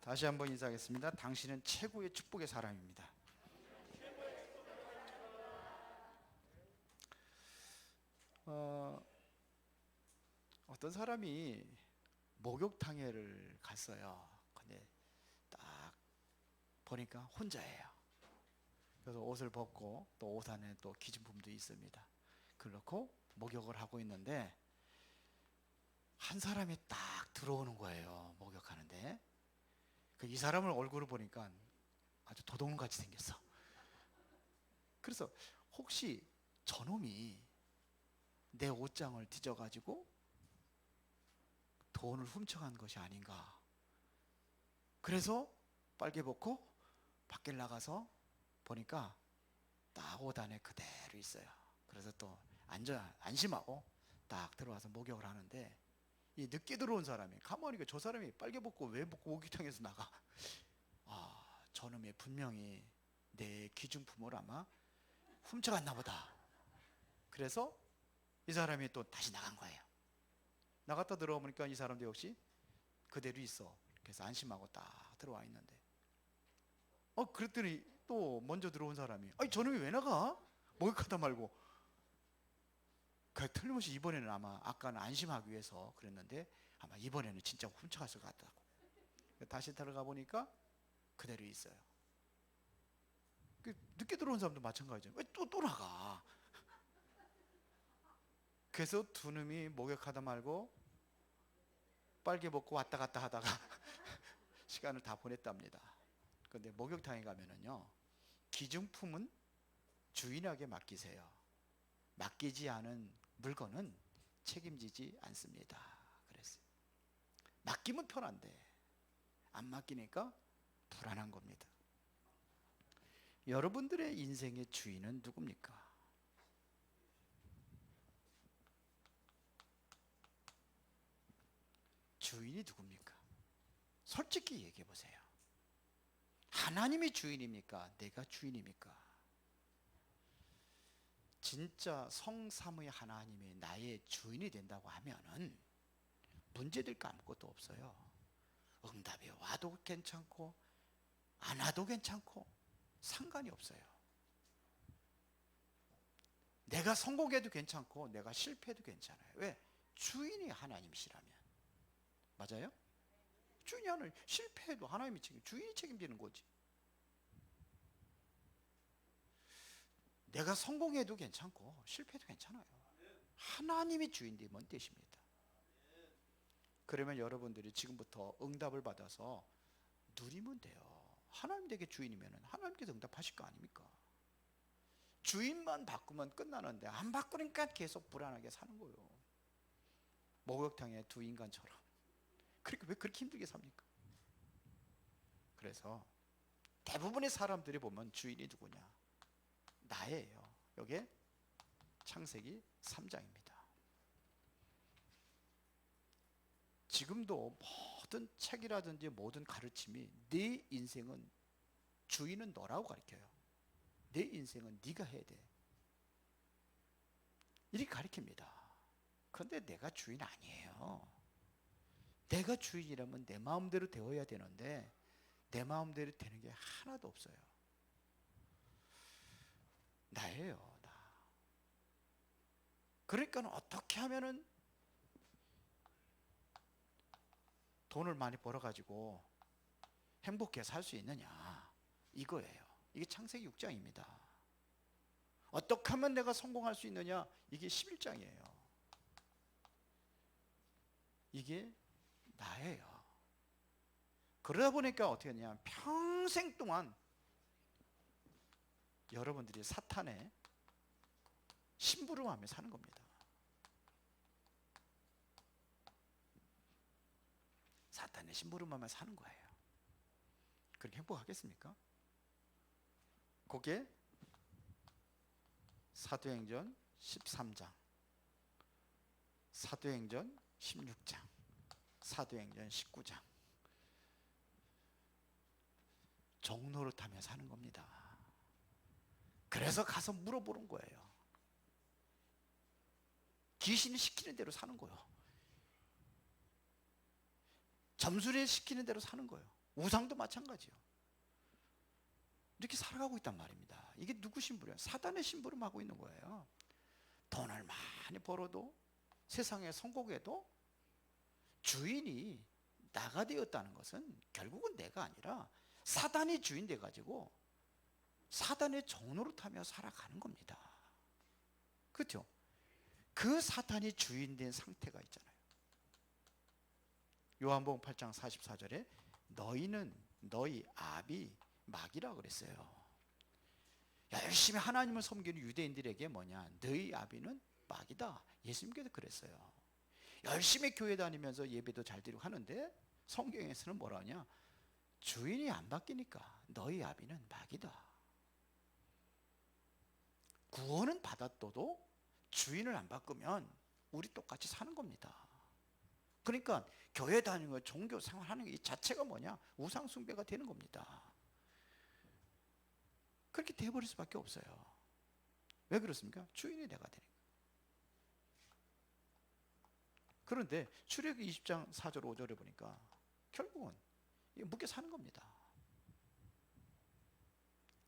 다시 한번 인사하겠습니다. 당신은 최고의 축복의 사람입니다. 어떤 사람이 목욕탕에를 갔어요. 근데 딱 보니까 혼자예요. 그래서 옷을 벗고 또 옷 안에 또 기준품도 있습니다. 그렇고 목욕을 하고 있는데 한 사람이 딱 들어오는 거예요. 목욕하는데 이 사람을 얼굴을 보니까 아주 도둑놈같이 생겼어. 그래서 혹시 저놈이 내 옷장을 뒤져가지고 돈을 훔쳐간 것이 아닌가. 그래서 빨개 벗고 밖에 나가서 보니까 딱 옷 안에 그대로 있어요. 그래서 또 안심하고 딱 들어와서 목욕을 하는데, 이 늦게 들어온 사람이 가만히 저 사람이 빨개 벗고 왜 목욕탕에서 나가? 저놈이 분명히 내 귀중품을 아마 훔쳐갔나 보다. 그래서 이 사람이 또 다시 나간 거예요. 나갔다 들어오니까 이 사람도 역시 그대로 있어. 그래서 안심하고 딱 들어와 있는데, 그랬더니 또 먼저 들어온 사람이 저놈이 왜 나가? 목욕하다 말고. 틀림없이 이번에는 아마 아까는 안심하기 위해서 그랬는데 아마 이번에는 진짜 훔쳐갔을 것 같다고. 다시 들어가 보니까 그대로 있어요. 늦게 들어온 사람도 마찬가지죠. 왜 또 나가? 그래서 두 놈이 목욕하다 말고 빨개 벗고 왔다 갔다 하다가 시간을 다 보냈답니다. 그런데 목욕탕에 가면은요, 기중품은 주인에게 맡기세요. 맡기지 않은 물건은 책임지지 않습니다. 그랬어요. 맡기면 편한데 안 맡기니까 불안한 겁니다. 여러분들의 인생의 주인은 누굽니까? 주인이 누굽니까? 솔직히 얘기해 보세요. 하나님이 주인입니까? 내가 주인입니까? 진짜 성삼의 하나님이 나의 주인이 된다고 하면은 문제될 거 아무것도 없어요. 응답이 와도 괜찮고 안 와도 괜찮고 상관이 없어요. 내가 성공해도 괜찮고 내가 실패해도 괜찮아요. 왜? 주인이 하나님이시라면. 맞아요? 주인이 하나님, 실패해도 하나님이 주인이 책임지는 거지. 내가 성공해도 괜찮고 실패해도 괜찮아요. 하나님이 주인 되면 되십니다. 그러면 여러분들이 지금부터 응답을 받아서 누리면 돼요. 하나님 댁의 주인이면 하나님께서 응답하실 거 아닙니까? 주인만 바꾸면 끝나는데 안 바꾸니까 계속 불안하게 사는 거예요. 목욕탕의 두 인간처럼. 그러니까 왜 그렇게 힘들게 삽니까? 그래서 대부분의 사람들이 보면 주인이 누구냐? 나예요. 여기 창세기 3장입니다. 지금도 모든 책이라든지 모든 가르침이 네 인생은 주인은 너라고 가르쳐요. 내 인생은 네가 해야 돼. 이렇게 가르칩니다. 그런데 내가 주인 아니에요. 내가 주인이라면 내 마음대로 되어야 되는데 내 마음대로 되는 게 하나도 없어요. 나예요, 나. 그러니까 어떻게 하면은 돈을 많이 벌어가지고 행복하게 살 수 있느냐, 이거예요. 이게 창세기 6장입니다. 어떻게 하면 내가 성공할 수 있느냐, 이게 11장이에요. 이게 나예요. 그러다 보니까 어떻게 하냐, 평생 동안 여러분들이 사탄의 심부름하며 사는 겁니다. 사탄의 심부름하며 사는 거예요. 그렇게 행복하겠습니까? 그게 사도행전 13장, 사도행전 16장, 사도행전 19장. 종로를 타며 사는 겁니다. 그래서 가서 물어보는 거예요. 귀신이 시키는 대로 사는 거예요. 점술에 시키는 대로 사는 거예요. 우상도 마찬가지요. 이렇게 살아가고 있단 말입니다. 이게 누구 심부름이에요? 사단의 심부름하고 있는 거예요. 돈을 많이 벌어도, 세상에 성공해도 주인이 나가 되었다는 것은 결국은 내가 아니라 사단이 주인 돼가지고 사단의 종노릇하며 살아가는 겁니다. 그렇죠? 그 사탄이 주인 된 상태가 있잖아요. 요한복음 8장 44절에 너희는 너희 아비 마귀라 그랬어요. 열심히 하나님을 섬기는 유대인들에게 뭐냐, 너희 아비는 마귀다. 예수님께서 그랬어요. 열심히 교회 다니면서 예배도 잘 드리고 하는데 성경에서는 뭐라 하냐, 주인이 안 바뀌니까 너희 아비는 마귀다. 구원은 받았어도 주인을 안 바꾸면 우리 똑같이 사는 겁니다. 그러니까 교회 다니는 거, 종교 생활하는 게 이 자체가 뭐냐, 우상 숭배가 되는 겁니다. 그렇게 돼버릴 수밖에 없어요. 왜 그렇습니까? 주인이 내가 되니까. 그런데 출애굽기 20장 4절 5절에 보니까 결국은 묶여 사는 겁니다.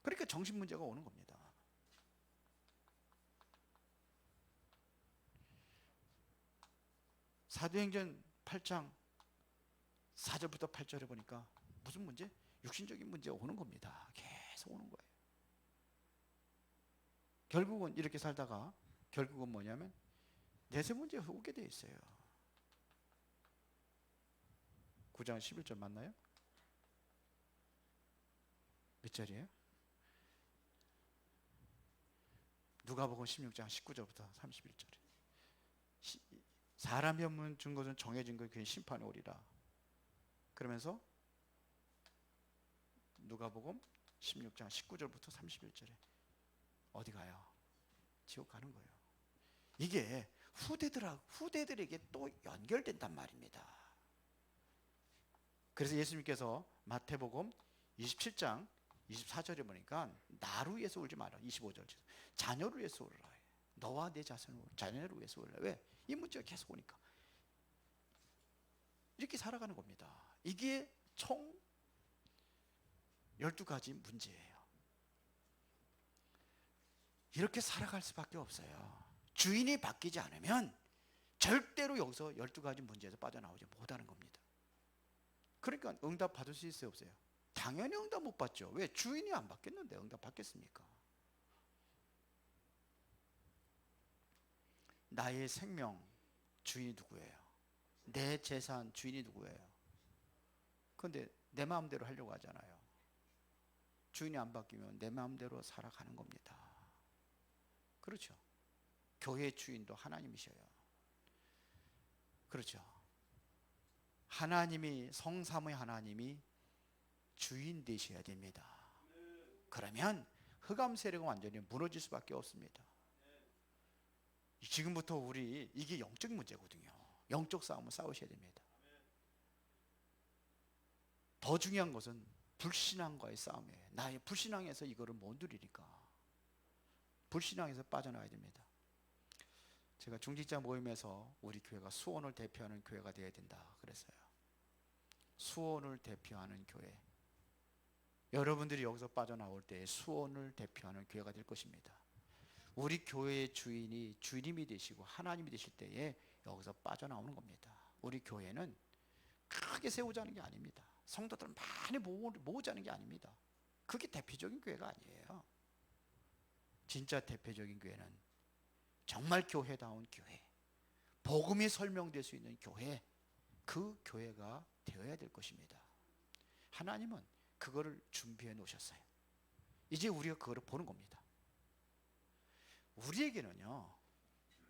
그러니까 정신 문제가 오는 겁니다. 사도행전 8장 4절부터 8절에 보니까 무슨 문제? 육신적인 문제가 오는 겁니다. 계속 오는 거예요. 결국은 이렇게 살다가 결국은 뭐냐면 내세 문제가 오게 돼 있어요. 9장 11절 맞나요? 몇 절이에요? 누가복음 16장 19절부터 31절에 사람이 없는 준 것은 정해진 것 그의 심판이 오리라. 그러면서 누가복음 16장 19절부터 31절에 어디 가요? 지옥 가는 거예요. 이게 후대들에게 또 연결된단 말입니다. 그래서 예수님께서 마태복음 27장 24절에 보니까 나를 위해서 울지 마라. 25절 자녀를 위해서 울어라. 너와 내 자녀를 위해서 울어라. 왜? 이 문제가 계속 오니까 이렇게 살아가는 겁니다. 이게 총 12가지 문제예요. 이렇게 살아갈 수밖에 없어요. 주인이 바뀌지 않으면 절대로 여기서 12가지 문제에서 빠져나오지 못하는 겁니다. 그러니까 응답 받을 수 있어요, 없어요? 당연히 응답 못 받죠. 왜? 주인이 안 바뀌었는데 응답 받겠습니까? 나의 생명 주인이 누구예요? 내 재산 주인이 누구예요? 그런데 내 마음대로 하려고 하잖아요. 주인이 안 바뀌면 내 마음대로 살아가는 겁니다. 그렇죠? 교회의 주인도 하나님이셔요. 그렇죠? 하나님이, 성삼의 하나님이 주인 되셔야 됩니다. 그러면 흑암 세력은 완전히 무너질 수밖에 없습니다. 지금부터 우리 이게 영적 문제거든요. 영적 싸움을 싸우셔야 됩니다. 더 중요한 것은 불신앙과의 싸움이에요. 나의 불신앙에서 이거를 못 누리니까 불신앙에서 빠져나가야 됩니다. 제가 중직자 모임에서 우리 교회가 수원을 대표하는 교회가 되어야 된다 그랬어요. 수원을 대표하는 교회. 여러분들이 여기서 빠져나올 때 수원을 대표하는 교회가 될 것입니다. 우리 교회의 주인이 주님이 되시고 하나님이 되실 때에 여기서 빠져나오는 겁니다. 우리 교회는 크게 세우자는 게 아닙니다. 성도들을 많이 모으자는 게 아닙니다. 그게 대표적인 교회가 아니에요. 진짜 대표적인 교회는 정말 교회다운 교회, 복음이 설명될 수 있는 교회, 그 교회가 되어야 될 것입니다. 하나님은 그거를 준비해 놓으셨어요. 이제 우리가 그거를 보는 겁니다. 우리에게는요,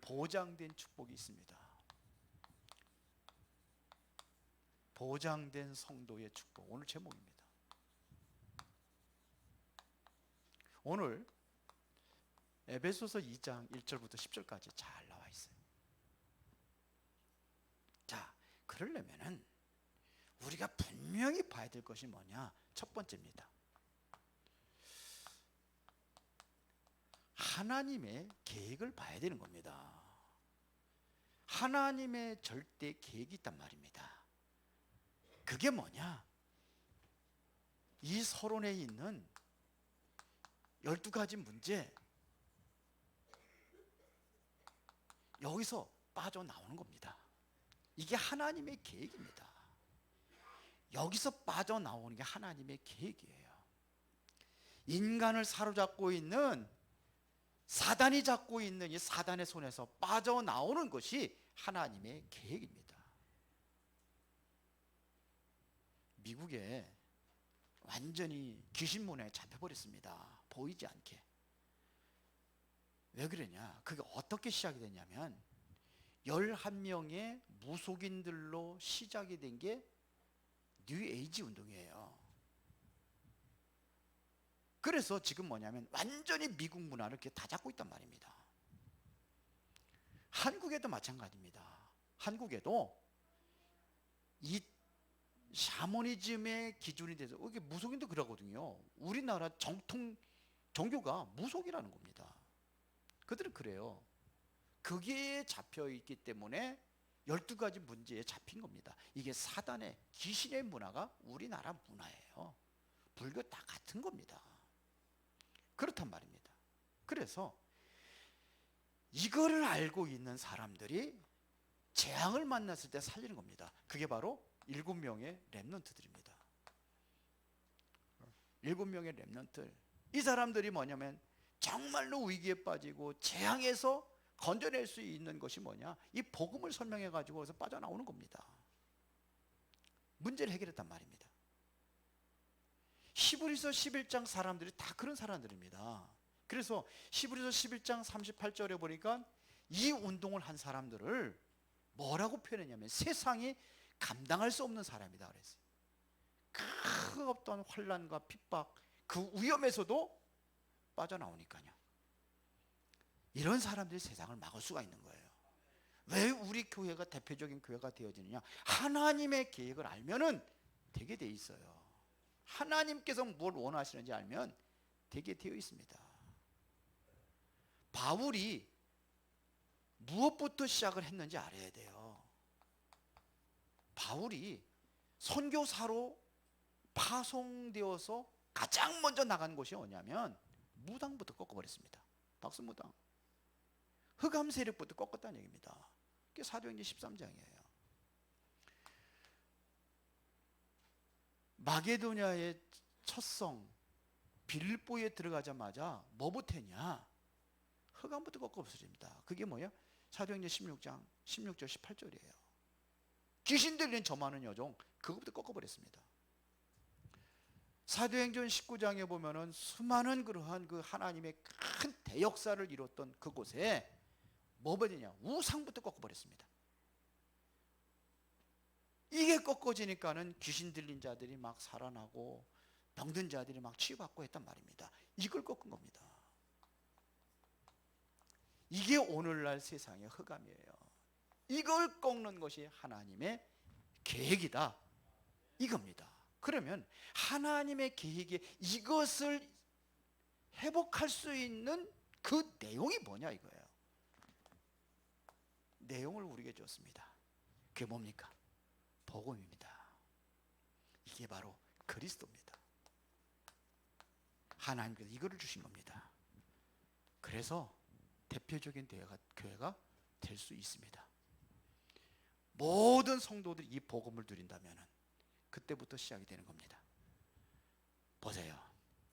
보장된 축복이 있습니다. 보장된 성도의 축복. 오늘 제목입니다. 오늘 에베소서 2장 1절부터 10절까지 잘 나와 있어요. 자, 그러려면은 우리가 분명히 봐야 될 것이 뭐냐? 첫 번째입니다. 하나님의 계획을 봐야 되는 겁니다. 하나님의 절대 계획이 있단 말입니다. 그게 뭐냐? 이 서론에 있는 12가지 문제, 여기서 빠져나오는 겁니다. 이게 하나님의 계획입니다. 여기서 빠져나오는 게 하나님의 계획이에요. 인간을 사로잡고 있는, 사단이 잡고 있는 이 사단의 손에서 빠져나오는 것이 하나님의 계획입니다. 미국에 완전히 귀신문에 잡혀버렸습니다. 보이지 않게. 왜 그러냐? 그게 어떻게 시작이 됐냐면 11명의 무속인들로 시작이 된 게 뉴에이지 운동이에요. 그래서 지금 뭐냐면 완전히 미국 문화를 이렇게 다 잡고 있단 말입니다. 한국에도 마찬가지입니다. 한국에도 이 샤머니즘의 기준이 돼서, 이게 무속인도 그러거든요. 우리나라 정통 종교가 무속이라는 겁니다. 그들은 그래요. 거기에 잡혀 있기 때문에 12가지 문제에 잡힌 겁니다. 이게 사단의, 귀신의 문화가 우리나라 문화예요. 불교 다 같은 겁니다. 그렇단 말입니다. 그래서 이거를 알고 있는 사람들이 재앙을 만났을 때 살리는 겁니다. 그게 바로 7명의 렘넌트들입니다. 7명의 렘넌트. 이 사람들이 뭐냐면 정말로 위기에 빠지고 재앙에서 건져낼 수 있는 것이 뭐냐? 이 복음을 설명해 가지고 그래서 빠져나오는 겁니다. 문제를 해결했단 말입니다. 히브리서 11장 사람들이 다 그런 사람들입니다. 그래서 히브리서 11장 38절에 보니까 이 운동을 한 사람들을 뭐라고 표현했냐면 세상이 감당할 수 없는 사람이다 그랬어요. 그 어떤 환난과 핍박, 그 위험에서도 빠져나오니까요. 이런 사람들이 세상을 막을 수가 있는 거예요. 왜 우리 교회가 대표적인 교회가 되어지느냐? 하나님의 계획을 알면은 되게 돼 있어요. 하나님께서 뭘 원하시는지 알면 되게 되어 있습니다. 바울이 무엇부터 시작을 했는지 알아야 돼요. 바울이 선교사로 파송되어서 가장 먼저 나간 곳이 뭐냐면 무당부터 꺾어버렸습니다. 박수무당. 흑암 세력부터 꺾었다는 얘기입니다. 그게 사도행전 13장이에요. 마게도냐의 첫성 빌보에 들어가자마자 뭐부터 했냐? 흑암부터 꺾어 없어집니다. 그게 뭐예요? 사도행전 16장 16절 18절이에요. 귀신 들린 저 많은 여종, 그것부터 꺾어버렸습니다. 사도행전 19장에 보면은 수많은 그러한 그 하나님의 큰 대역사를 이뤘던 그곳에 뭐 버리냐? 우상부터 꺾어버렸습니다. 이게 꺾어지니까는 귀신 들린 자들이 막 살아나고 병든 자들이 막 치유받고 했단 말입니다. 이걸 꺾은 겁니다. 이게 오늘날 세상의 흑암이에요. 이걸 꺾는 것이 하나님의 계획이다, 이겁니다. 그러면 하나님의 계획에 이것을 회복할 수 있는 그 내용이 뭐냐 이거예요. 내용을 우리에게 줬습니다. 그게 뭡니까? 복음입니다. 이게 바로 그리스도입니다. 하나님께서 이거를 주신 겁니다. 그래서 대표적인 교회가 될 수 있습니다. 모든 성도들이 이 복음을 누린다면 그때부터 시작이 되는 겁니다. 보세요.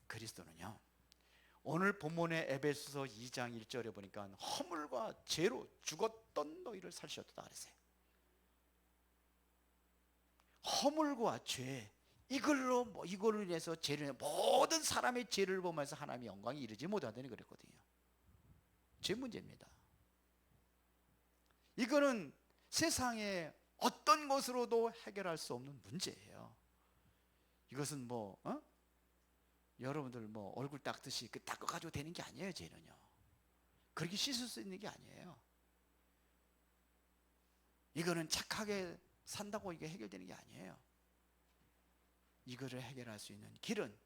그리스도는요, 오늘 본문의 에베소서 2장 1절에 보니까 허물과 죄로 죽었던 너희를 살리셨다 그랬어요. 허물과 죄, 이걸로 인해서 죄를, 모든 사람의 죄를 보면서 하나님의 영광이 이르지 못하더니 그랬거든요. 죄 문제입니다. 이거는 세상에 어떤 것으로도 해결할 수 없는 문제예요. 이것은 여러분들 얼굴 닦듯이 닦아가지고 되는 게 아니에요. 죄는요, 그렇게 씻을 수 있는 게 아니에요. 이거는 착하게 산다고 이게 해결되는 게 아니에요. 이거를 해결할 수 있는 길은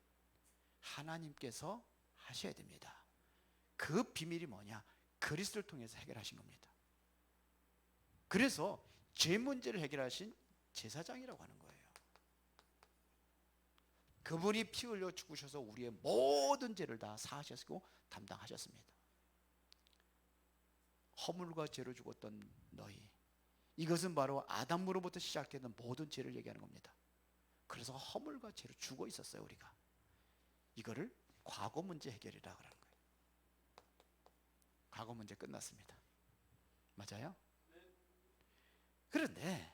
하나님께서 하셔야 됩니다. 그 비밀이 뭐냐? 그리스도를 통해서 해결하신 겁니다. 그래서 죄 문제를 해결하신 제사장이라고 하는 거예요. 그분이 피 흘려 죽으셔서 우리의 모든 죄를 다 사하셨고 담당하셨습니다. 허물과 죄로 죽었던 너희, 이것은 바로 아담으로부터 시작되는 모든 죄를 얘기하는 겁니다. 그래서 허물과 죄로 죽어 있었어요. 우리가 이거를 과거 문제 해결이라 그러는 거예요. 과거 문제 끝났습니다. 맞아요? 그런데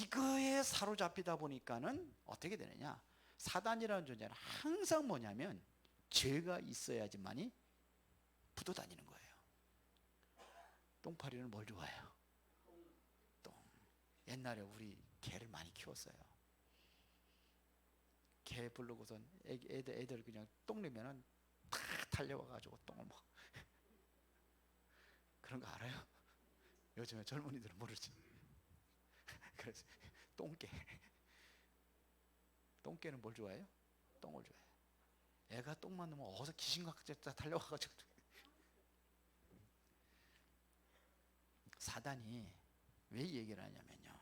이거에 사로잡히다 보니까는 어떻게 되느냐, 사단이라는 존재는 항상 뭐냐면 죄가 있어야지만이 붙어 다니는 거예요. 똥파리는 뭘 좋아해요? 똥. 옛날에 우리 개를 많이 키웠어요. 개 부르고선 애들 그냥 똥 내면은 다 달려와가지고 똥을 먹어. 그런 거 알아요? 요즘에 젊은이들은 모르지. 그래서 똥개. 똥개는 뭘 좋아해요? 똥을 좋아해요. 애가 똥만 넣으면 어디서 귀신같이 달려와가지고. 사단이 왜 얘기를 하냐면요,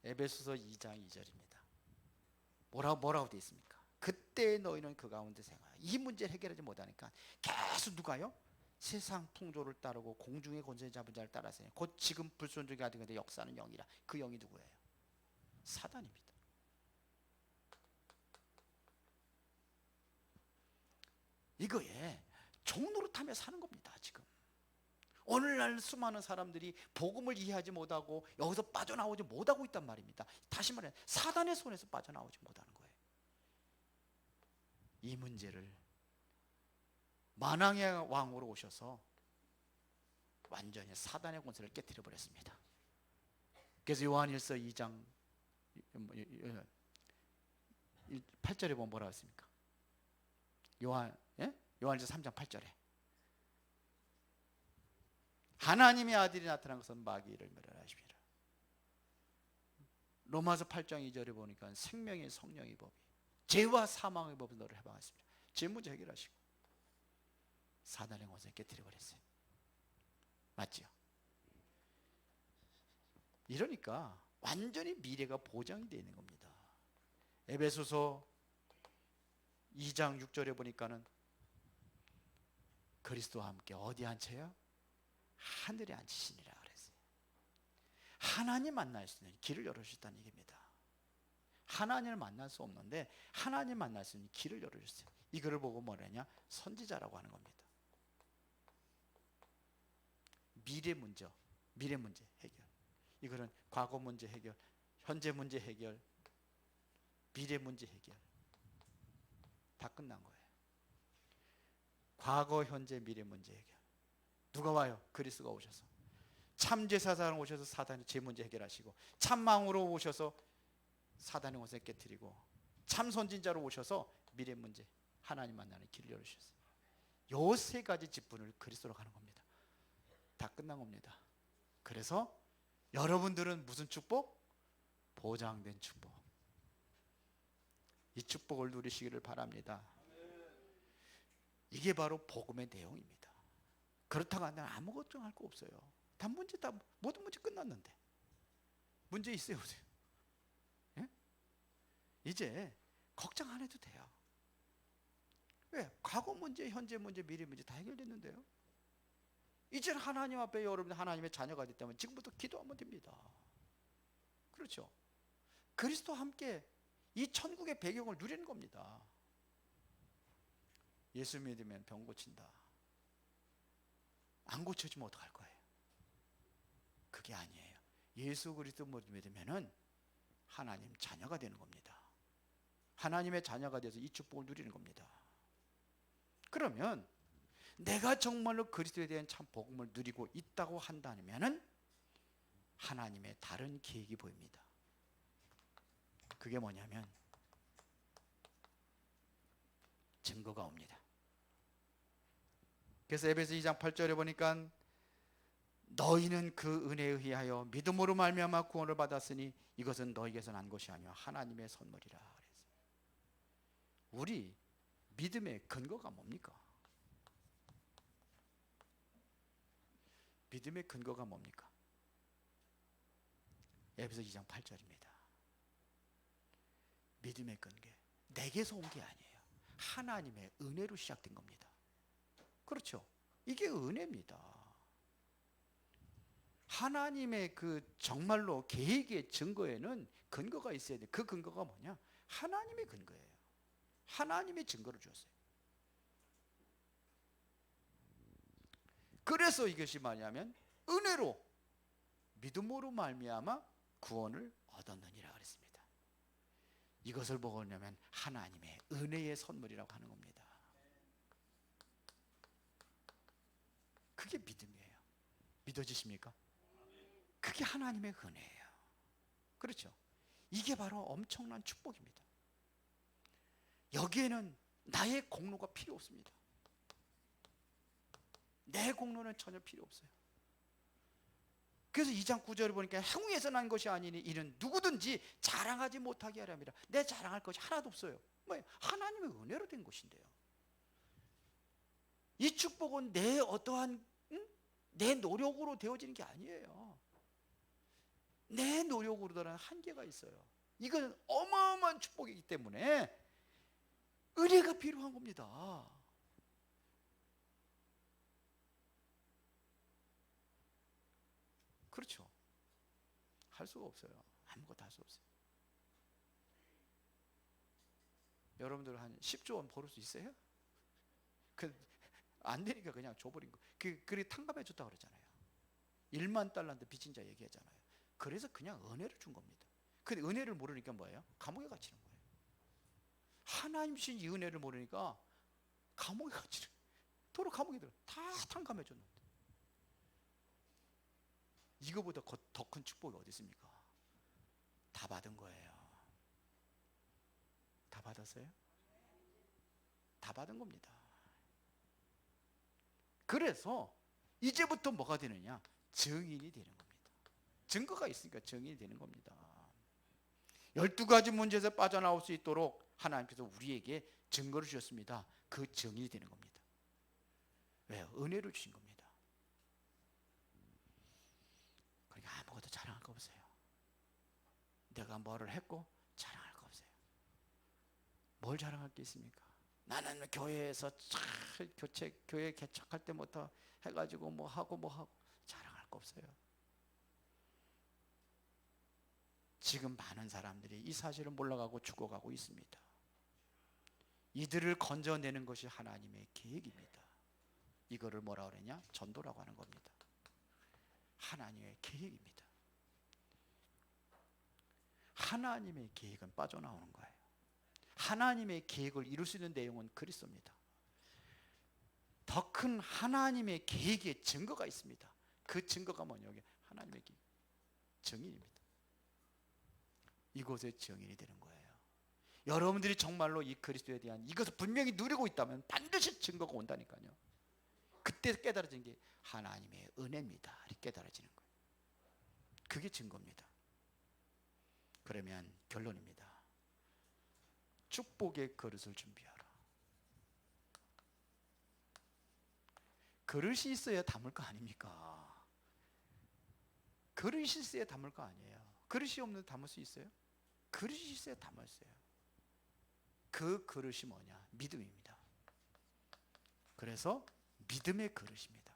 에베소서 2장 2절입니다. 뭐라고 되어 있습니까? 그때 너희는 그 가운데 생활. 이 문제를 해결하지 못하니까 계속 누가요? 세상 풍조를 따르고 공중의 권세 잡은 자를 따라서 곧 지금 불순종이 아닌 것에 역사하는 영이라. 그 영이 누구예요? 사단입니다. 이거에 종노릇하며 사는 겁니다. 지금 오늘날 수많은 사람들이 복음을 이해하지 못하고 여기서 빠져나오지 못하고 있단 말입니다. 다시 말해 사단의 손에서 빠져나오지 못하는 거예요. 이 문제를 만왕의 왕으로 오셔서 완전히 사단의 권세를 깨뜨려 버렸습니다. 그래서 요한일서 2장 8절에 보면 뭐라고 했습니까? 요한일서 3장 8절에 하나님의 아들이 나타난 것은 마귀를 멸하십니다. 로마서 8장 2절에 보니까 생명의 성령의 법이 죄와 사망의 법을 너를 해방했습니다. 죄 문제 해결하시고 사단의 권세 깨뜨려 버렸어요. 맞죠? 이러니까 완전히 미래가 보장이 되어 있는 겁니다. 에베소서 2장 6절에 보니까는 그리스도와 함께 어디 앉혀요? 하늘에 앉히시니라 그랬어요. 하나님 만날 수 있는 길을 열어주셨다는 얘기입니다. 하나님을 만날 수 없는데 하나님 만날 수 있는 길을 열어주셨어요. 이거를 보고 뭐라냐? 선지자라고 하는 겁니다. 미래 문제 해결. 이거는 과거 문제 해결, 현재 문제 해결, 미래 문제 해결 다 끝난 거예요. 과거, 현재, 미래 문제 해결. 누가 와요? 그리스도가 오셔서 참제사장 오셔서 사단의 죄 문제 해결하시고, 참망으로 오셔서 사단의 권세 깨뜨리고, 참선진자로 오셔서 미래 문제 하나님 만나는 길을 열어주셨어요. 요 세 가지 직분을 그리스도로 가는 겁니다. 다 끝난 겁니다. 그래서 여러분들은 무슨 축복? 보장된 축복. 이 축복을 누리시기를 바랍니다. 이게 바로 복음의 내용입니다. 그렇다고 한다면 아무것도 할 거 없어요. 다 모든 문제 끝났는데 문제 있어요, 없어요? 예? 이제 걱정 안 해도 돼요. 왜? 과거 문제, 현재 문제, 미래 문제 다 해결됐는데요. 이제는 하나님 앞에 여러분 하나님의 자녀가 됐다면 지금부터 기도하면 됩니다. 그렇죠? 그리스도와 함께 이 천국의 배경을 누리는 겁니다. 예수 믿으면 병 고친다. 안 고쳐지면 어떡할 거예요? 그게 아니에요. 예수 그리스도 믿으면은 하나님 자녀가 되는 겁니다. 하나님의 자녀가 돼서 이 축복을 누리는 겁니다. 그러면 내가 정말로 그리스도에 대한 참 복음을 누리고 있다고 한다면은 하나님의 다른 계획이 보입니다. 그게 뭐냐면 증거가 옵니다. 그래서 에베소 2장 8절에 보니까 너희는 그 은혜에 의하여 믿음으로 말미암아 구원을 받았으니 이것은 너희에게서 난 것이 아니요 하나님의 선물이라 그랬어요. 우리 믿음의 근거가 뭡니까? 믿음의 근거가 뭡니까? 에베소 2장 8절입니다. 믿음의 근개, 내게서 온 게 아니에요. 하나님의 은혜로 시작된 겁니다. 그렇죠? 이게 은혜입니다. 하나님의 그 정말로 계획의 증거에는 근거가 있어야 돼. 그 근거가 뭐냐? 하나님의 근거예요. 하나님의 증거를 주었어요. 그래서 이것이 뭐냐면 은혜로 믿음으로 말미암아 구원을 얻었느니라 그랬습니다. 이것을 뭐냐면 하나님의 은혜의 선물이라고 하는 겁니다. 그게 믿음이에요. 믿어지십니까? 그게 하나님의 은혜예요. 그렇죠? 이게 바로 엄청난 축복입니다. 여기에는 나의 공로가 필요 없습니다. 내 공로는 전혀 필요 없어요. 그래서 2장 9절을 보니까 행위에서 난 것이 아니니 이는 누구든지 자랑하지 못하게 하려 함이라. 내 자랑할 것이 하나도 없어요. 뭐예요? 하나님의 은혜로 된 것인데요. 이 축복은 내 어떠한 내 노력으로 되어지는 게 아니에요. 내 노력으로는 한계가 있어요. 이건 어마어마한 축복이기 때문에 은혜가 필요한 겁니다. 그렇죠? 할 수가 없어요. 아무것도 할 수 없어요. 여러분들 한 10조 원 벌을 수 있어요? 안 되니까 그냥 줘버린 거. 그게 탕감해 줬다 그러잖아요. 1만 달란트 빚진 자 얘기하잖아요. 그래서 그냥 은혜를 준 겁니다. 근데 은혜를 모르니까 뭐예요? 감옥에 갇히는 거예요. 하나님 주신 이 은혜를 모르니까 감옥에 갇히는 거예요. 도로 감옥에 들어. 다 탕감해 줬는데. 이거보다 더 큰 축복이 어디 있습니까? 다 받은 거예요. 다 받았어요? 다 받은 겁니다. 그래서 이제부터 뭐가 되느냐? 증인이 되는 겁니다. 증거가 있으니까 증인이 되는 겁니다. 12가지 문제에서 빠져나올 수 있도록 하나님께서 우리에게 증거를 주셨습니다. 그 증인이 되는 겁니다. 왜요? 은혜를 주신 겁니다. 그러니까 아무것도 자랑할 거 없어요. 내가 뭐를 했고 자랑할 거 없어요. 뭘 자랑할 게 있습니까? 나는 교회에서 교회 개척할 때부터 해가지고 뭐 하고 자랑할 거 없어요. 지금 많은 사람들이 이 사실을 몰라가고 죽어가고 있습니다. 이들을 건져내는 것이 하나님의 계획입니다. 이거를 뭐라 그러냐? 전도라고 하는 겁니다. 하나님의 계획입니다. 하나님의 계획은 빠져나오는 거예요. 하나님의 계획을 이룰 수 있는 내용은 그리스도입니다. 더 큰 하나님의 계획의 증거가 있습니다. 그 증거가 뭐냐면 하나님의 계획, 증인입니다. 이곳의 증인이 되는 거예요. 여러분들이 정말로 이 그리스도에 대한 이것을 분명히 누리고 있다면 반드시 증거가 온다니까요. 그때 깨달아지는 게 하나님의 은혜입니다. 이렇게 깨달아지는 거예요. 그게 증거입니다. 그러면 결론입니다. 축복의 그릇을 준비하라. 그릇이 있어야 담을 거 아닙니까? 그릇이 있어야 담을 거 아니에요. 그릇이 없는데 담을 수 있어요? 그릇이 있어야 담을 수 있어요. 그 그릇이 뭐냐? 믿음입니다. 그래서 믿음의 그릇입니다.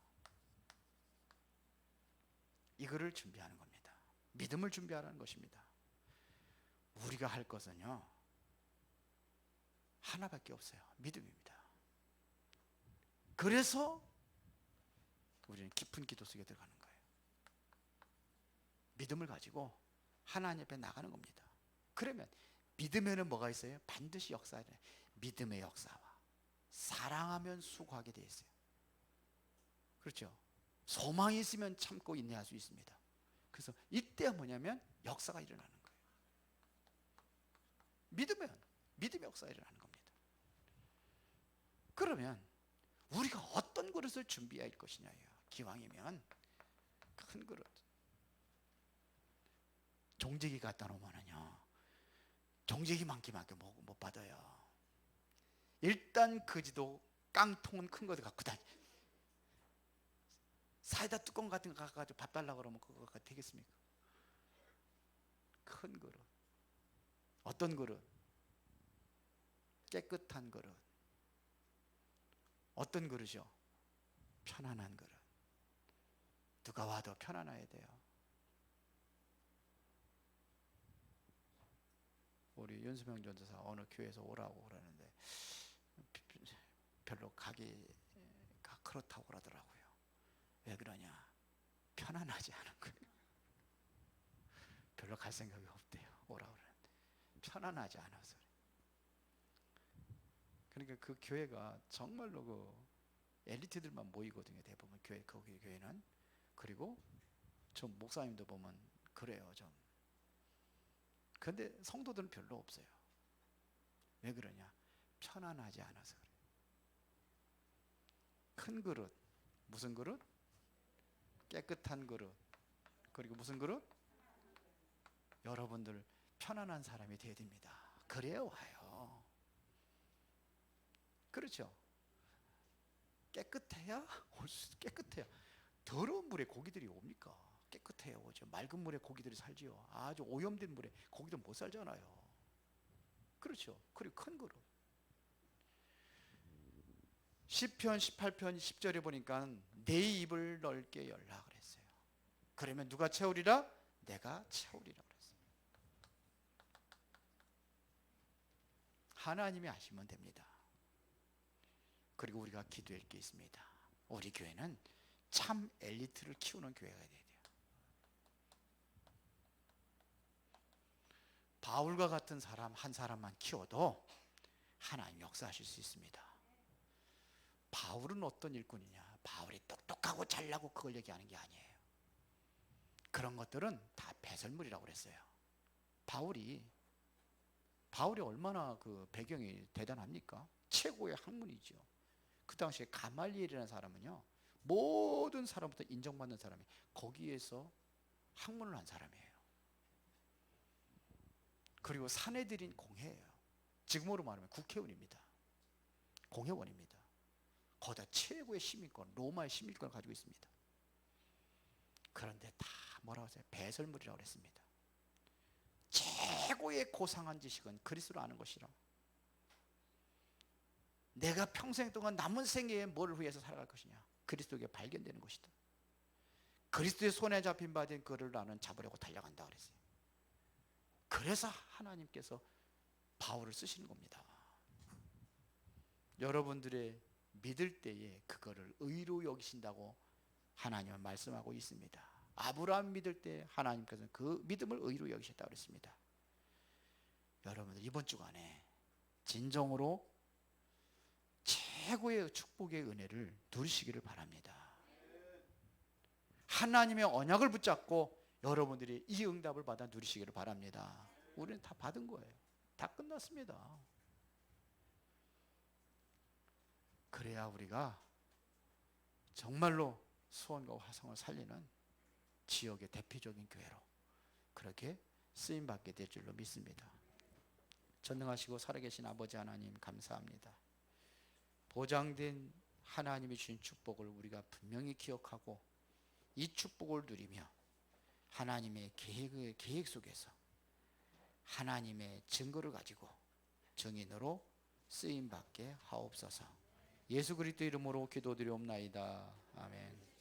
이거를 준비하는 겁니다. 믿음을 준비하라는 것입니다. 우리가 할 것은요 하나밖에 없어요. 믿음입니다. 그래서 우리는 깊은 기도 속에 들어가는 거예요. 믿음을 가지고 하나님 앞에 나가는 겁니다. 그러면 믿음에는 뭐가 있어요? 반드시 역사해야 돼요. 믿음의 역사와 사랑하면 수고하게 되어 있어요. 그렇죠? 소망이 있으면 참고 인내할 수 있습니다. 그래서 이때 뭐냐면 역사가 일어나는 거예요. 믿으면 믿음의 역사가 일어나는 겁니다. 그러면 우리가 어떤 그릇을 준비해야 할 것이냐예요. 기왕이면 큰 그릇. 종제기 갖다 놓으면요 종제기 많게 못 받아요. 일단 그지도 깡통은 큰 거 갖고 다니. 사이다 뚜껑 같은 거 갖가지고 밥 달라고 그러면 그거가 되겠습니까? 큰 그릇. 어떤 그릇? 깨끗한 그릇. 어떤 그릇이요? 편안한 그릇. 누가 와도 편안해야 돼요. 우리 윤수명 전도사 어느 교회에서 오라고 그러는데 별로 가기가 그렇다고 그러더라고요. 왜 그러냐? 편안하지 않은 거예요. 별로 갈 생각이 없대요. 오라고 그러는데 편안하지 않아서. 그러니까 그 교회가 정말로 그 엘리트들만 모이거든요. 대부분 교회, 거기 교회는. 그리고 좀 목사님도 보면 그래요. 좀. 근데 성도들은 별로 없어요. 왜 그러냐? 편안하지 않아서 그래요. 큰 그릇. 무슨 그릇? 깨끗한 그릇. 그리고 무슨 그릇? 여러분들 편안한 사람이 되어야 됩니다. 그래야 와요. 그렇죠? 깨끗해야 올 수, 깨끗해야. 더러운 물에 고기들이 옵니까? 깨끗해야 오죠. 맑은 물에 고기들이 살지요. 아주 오염된 물에 고기들 못 살잖아요. 그렇죠? 그리고 큰 그릇. 시편 18편 10절에 보니까 내 입을 넓게 열라 그랬어요. 그러면 누가 채우리라? 내가 채우리라 그랬어요. 하나님이 하시면 됩니다. 그리고 우리가 기도할 게 있습니다. 우리 교회는 참 엘리트를 키우는 교회가 돼야 돼요. 바울과 같은 사람 한 사람만 키워도 하나님 역사하실 수 있습니다. 바울은 어떤 일꾼이냐? 바울이 똑똑하고 잘나고 그걸 얘기하는 게 아니에요. 그런 것들은 다 배설물이라고 그랬어요. 바울이 얼마나 그 배경이 대단합니까? 최고의 학문이죠. 그 당시에 가말리엘이라는 사람은요, 모든 사람부터 인정받는 사람이 거기에서 학문을 한 사람이에요. 그리고 사내들인 공회예요. 지금으로 말하면 국회의원입니다. 공회원입니다. 거기다 최고의 시민권, 로마의 시민권을 가지고 있습니다. 그런데 다 뭐라고 하세요? 배설물이라고 했습니다. 최고의 고상한 지식은 그리스도를 아는 것이라. 내가 평생 동안 남은 생애에 뭘 위해서 살아갈 것이냐? 그리스도에게 발견되는 것이다. 그리스도의 손에 잡힌 바 된 그를 나는 잡으려고 달려간다 그랬어요. 그래서 하나님께서 바울을 쓰시는 겁니다. 여러분들의 믿을 때에 그거를 의로 여기신다고 하나님은 말씀하고 있습니다. 아브라함 믿을 때 하나님께서는 그 믿음을 의로 여기셨다고 그랬습니다. 여러분들 이번 주간에 진정으로 최고의 축복의 은혜를 누리시기를 바랍니다. 하나님의 언약을 붙잡고 여러분들이 이 응답을 받아 누리시기를 바랍니다. 우리는 다 받은 거예요. 다 끝났습니다. 그래야 우리가 정말로 수원과 화성을 살리는 지역의 대표적인 교회로 그렇게 쓰임받게 될 줄로 믿습니다. 전능하시고 살아계신 아버지 하나님 감사합니다. 보장된 하나님이 주신 축복을 우리가 분명히 기억하고 이 축복을 누리며 하나님의 계획 속에서 하나님의 증거를 가지고 증인으로 쓰임받게 하옵소서. 예수 그리스도 이름으로 기도드리옵나이다. 아멘.